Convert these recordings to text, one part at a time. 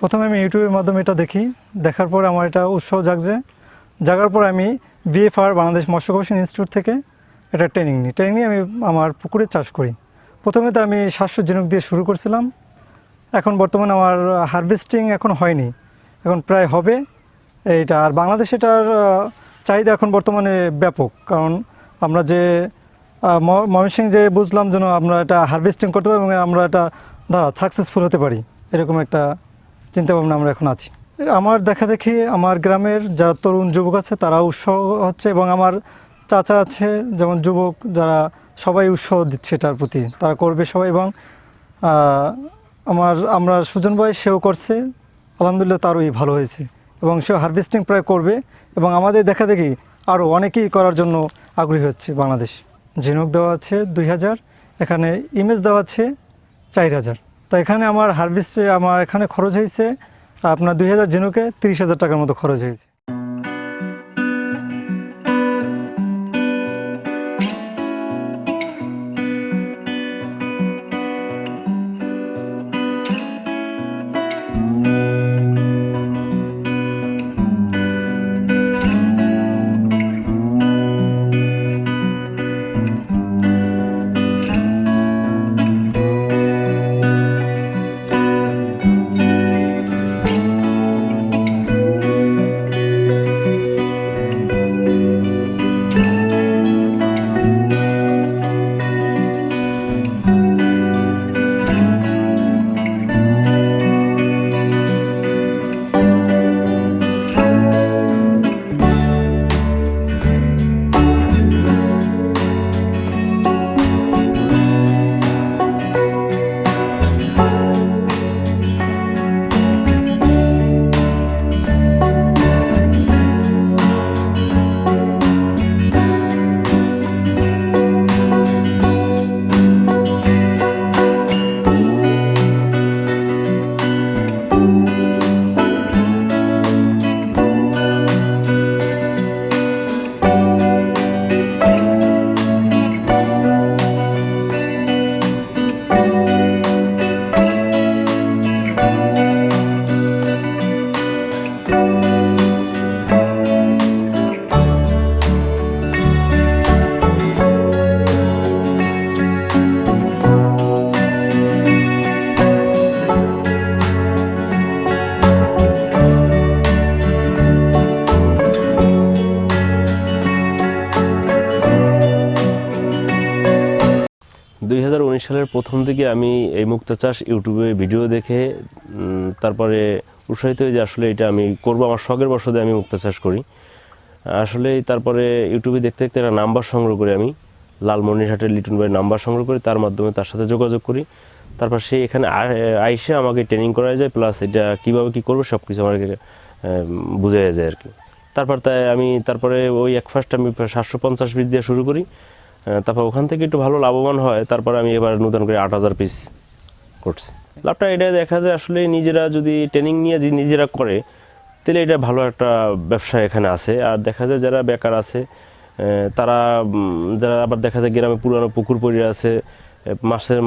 প্রথমে আমি ইউটিউবের মাধ্যমে এটা দেখি, দেখার পর আমার এটা উৎসাহ জাগার পর আমি বিএফআর বাংলাদেশ মৎস্য গবেষণা ইনস্টিটিউট থেকে এটা ট্রেনিং নিয়ে আমি আমার পুকুরে চাষ করি। প্রথমে তো আমি 700 ঝিনুক দিয়ে শুরু করছিলাম। এখন বর্তমানে আমার হারভেস্টিং এখন হয়নি, এখন প্রায় হবে এইটা। আর বাংলাদেশে এটার চাহিদা এখন বর্তমানে ব্যাপক, কারণ আমরা যে ময়মনসিংহ যে বুঝলাম যেন আমরা এটা হারভেস্টিং করতে পারি এবং আমরা এটা সাকসেসফুল হতে পারি, এরকম একটা চিন্তাভাবনা আমরা এখন আছি। আমার দেখা দেখি আমার গ্রামের যারা তরুণ যুবক আছে তারা উৎসাহ হচ্ছে, এবং আমার চাচা আছে যেমন যুবক যারা সবাই উৎসাহ দিচ্ছে এটার প্রতি, তারা করবে সবাই। এবং আমরা সুজন ভাই সেও করছে, আলহামদুলিল্লাহ তারই ভালো হয়েছে এবং সেও হারভেস্টিং প্রায় করবে। এবং আমাদের দেখা দেখি আরও অনেকেই করার জন্য আগ্রহী হচ্ছে। বাংলাদেশ ঝিনুক দেওয়া আছে 2000, এখানে ইমেজ দেওয়া আছে 4000। তো এখানে আমার হারভেস্টে আমার এখানে খরচ হয়েছে আপনার 2000 ঝিনুকে 30,000 টাকার মতো খরচ হয়েছে। সালের প্রথম দিকে আমি এই মুক্তা চাষ ইউটিউবে ভিডিও দেখে তারপরে উৎসাহিত হয়ে যে আসলে এটা আমি করব, আমার শখের বশতে আমি মুক্তা চাষ করি। আসলে তারপরে ইউটিউবে দেখতে দেখতে একটা নাম্বার সংগ্রহ করি, আমি লালমনিরহাটের লিটন ভাইয়ের নাম্বার সংগ্রহ করি, তার মাধ্যমে তার সাথে যোগাযোগ করি। তারপর সে এখানে আইসে আমাকে ট্রেনিং করা যায়, প্লাস এটা কীভাবে কী করবো সব কিছু আমাকে বুঝে যায় আর কি। তারপরে ওই ফার্স্ট আমি 750 পিস দিয়ে শুরু করি, তারপর ওখান থেকে একটু ভালো লাভবান হয়। তারপরে আমি এবার নতুন করে 8000 পিস করছি। লাভটা এটা দেখা যায় আসলে নিজেরা যদি ট্রেনিং নিয়ে নিজেরা করে তাহলে এটা ভালো একটা ব্যবসা এখানে আছে। আর দেখা যায় যারা বেকার আছে যারা আবার দেখা যায় গ্রামে পুরানো পুকুর পড়ে আছে,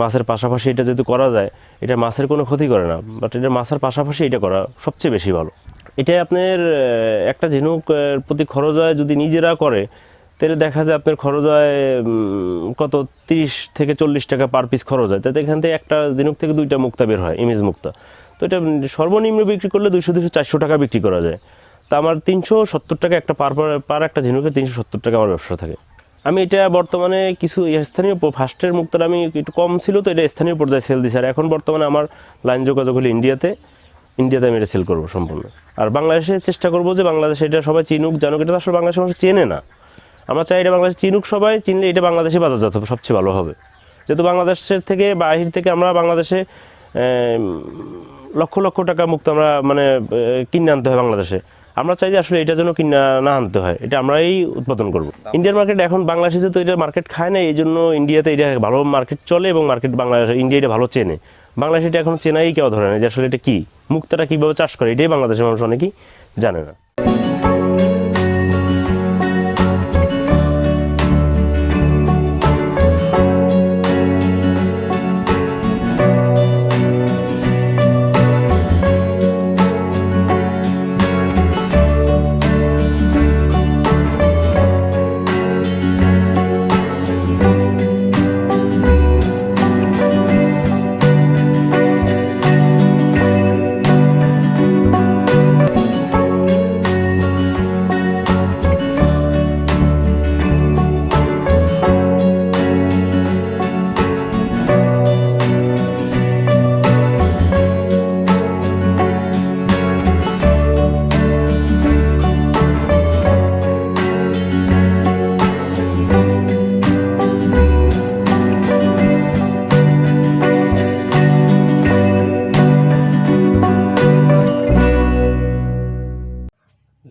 মাছের পাশাপাশি এটা যদি করা যায়, এটা মাছের কোনো ক্ষতি করে না, বাট এটা মাছের পাশাপাশি এটা করা সবচেয়ে বেশি ভালো। এটাই আপনার একটা ঝিনুক প্রতি খরচ হয় যদি নিজেরা করে, তাহলে দেখা যায় আপনার খরচ হয় কত 30 থেকে 40 টাকা পার পিস খরচ হয়। তাতে এখান থেকে একটা ঝিনুক থেকে 2টা মুক্তা বের হয়, ইমেজ মুক্তা। তো এটা সর্বনিম্ন বিক্রি করলে 200-400 টাকা বিক্রি করা যায়। তা আমার 370 টাকা একটা পার একটা ঝিনুকে 370 টাকা আমার ব্যবসা থাকে। আমি এটা বর্তমানে কিছু স্থানীয় ফার্স্টের মুক্তাটা আমি একটু কম ছিল, তো এটা স্থানীয় পর্যায়ে সেল দিচ্ছি। আর এখন বর্তমানে আমার লাইন যোগাযোগ হলে ইন্ডিয়াতে আমি এটা সেল করবো সম্পূর্ণ। আর বাংলাদেশে চেষ্টা করবো যে বাংলাদেশে এটা সবাই চিনুক, জানুক। এটা আসলে বাংলাদেশের মানুষ চেনে না, আমরা চাই এটা বাংলাদেশ চিনুক, সবাই চিনলে এটা বাংলাদেশে বাজারজাত হবে সবচেয়ে ভালো হবে। যেহেতু বাংলাদেশের থেকে বাহির থেকে আমরা বাংলাদেশে লক্ষ লক্ষ টাকা মুক্তা আমরা কিনে আনতে হয় বাংলাদেশে। আমরা চাই যে আসলে এটা যেন কিনা না আনতে হয়, এটা আমরাই উৎপাদন করব। ইন্ডিয়ার মার্কেট এখন বাংলাদেশে তো এটা মার্কেট খায় না, এই জন্য ইন্ডিয়াতে এটা ভালো মার্কেট চলে এবং ইন্ডিয়া এটা ভালো চেনে। বাংলাদেশে এটা এখন চেনাই কেউ ধরে না যে আসলে এটা কী, মুক্তাটা কীভাবে চাষ করে, এটাই বাংলাদেশের মানুষ অনেকেই জানে না।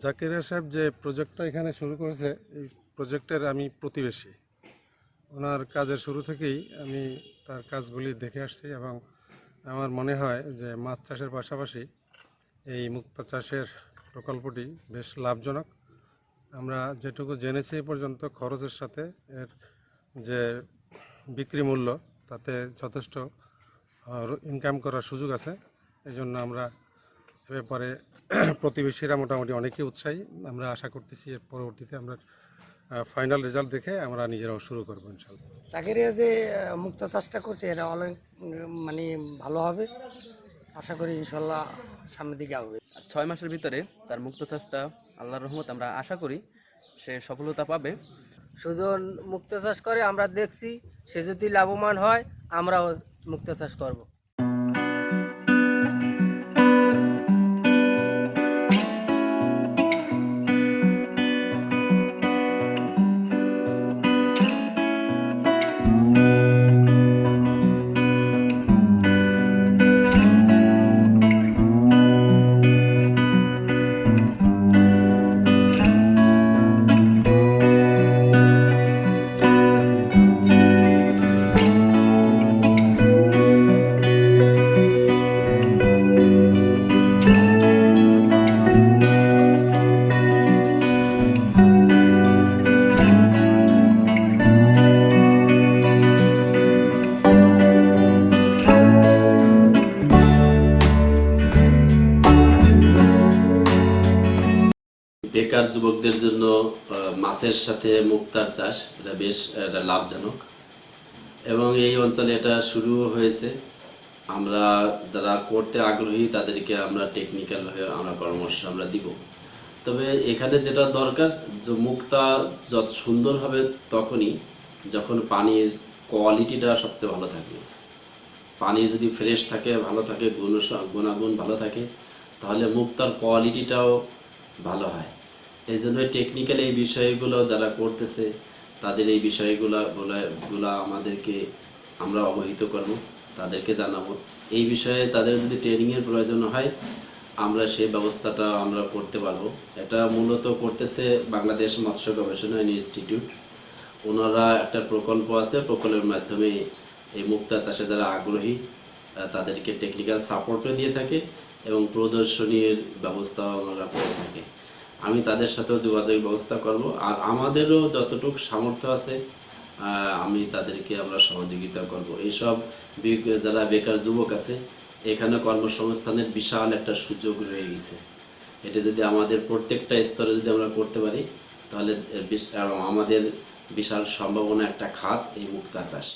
জাকিরা সাহেব যে প্রজেক্টটা এখানে শুরু করেছে, এই প্রজেক্টের আমি প্রতিবেশী। ওনার কাজের শুরু থেকেই আমি তার কাজগুলি দেখে আসছি এবং আমার মনে হয় যে মাছ চাষের পাশাপাশি এই মুক্তা চাষের প্রকল্পটি বেশ লাভজনক। আমরা যেটুকু জেনেছি এ পর্যন্ত খরচের সাথে এর যে বিক্রি মূল্য তাতে যথেষ্ট ইনকাম করার সুযোগ আছে। এই জন্য আমরা এ ব্যাপারে প্রতিবেশীরা মোটামুটি অনেকেই উৎসাহী। আমরা আশা করতেছি এর পরবর্তীতে আমরা ফাইনাল রেজাল্ট দেখে আমরা নিজেরাও শুরু করবো ইনশাল্লাহ। চাকরিয়া যে মুক্তা চাষটা করছে এটা অনেক মানে ভালো হবে, আশা করি ইনশাল্লাহ সামনের দিকে হবে। 6 মাসের ভিতরে তার মুক্ত চাষটা আল্লাহর রহমত আমরা আশা করি সে সফলতা পাবে। সুজন মুক্তা চাষ করে আমরা দেখছি, সে যদি লাভবান হয় আমরাও মুক্তা চাষ করব। বেকার যুবকদের জন্য মাছের সাথে মুক্তার চাষ এটা বেশ এটা লাভজনক এবং এই অঞ্চলে এটা শুরু হয়েছে। আমরা যারা করতে আগ্রহী তাদেরকে আমরা টেকনিক্যাল হয়ে আমরা পরামর্শ আমরা দিব। তবে এখানে যেটা দরকার যে মুক্তা যত সুন্দর হবে তখনই যখন পানির কোয়ালিটিটা সবচেয়ে ভালো থাকবে। পানি যদি ফ্রেশ থাকে, ভালো থাকে, গুণাগুণ ভালো থাকে, তাহলে মুক্তার কোয়ালিটিটাও ভালো হয়। এই জন্য টেকনিক্যাল এই বিষয়গুলো যারা করতেছে তাদের এই বিষয়গুলো আমাদেরকে আমরা অবহিত করব, তাদেরকে জানাবো। এই বিষয়ে তাদের যদি ট্রেনিংয়ের প্রয়োজন হয় আমরা সেই ব্যবস্থাটা আমরা করতে পারবো। এটা মূলত করতেছে বাংলাদেশ মৎস্য গবেষণা ইনস্টিটিউট। ওনারা একটা প্রকল্প আছে, প্রকল্পের মাধ্যমে এই মুক্তা চাষে যারা আগ্রহী তাদেরকে টেকনিক্যাল সাপোর্টও দিয়ে থাকে এবং প্রদর্শনীর ব্যবস্থাও আমরা করে থাকি। আমি তাদের সাথেও যোগাযোগ ব্যবস্থা করব, আর আমাদেরও যতটুকু সামর্থ্য আছে আমি তাদেরকে আমরা সহযোগিতা করব। এইসব যারা বেকার যুবক আছে এখানে কর্মসংস্থানের বিশাল একটা সুযোগ রয়ে গেছে। এটা যদি আমাদের প্রত্যেকটা স্তরে যদি আমরা করতে পারি তাহলে আমাদের বিশাল সম্ভাবনা একটা খাত এই মুক্তা চাষ।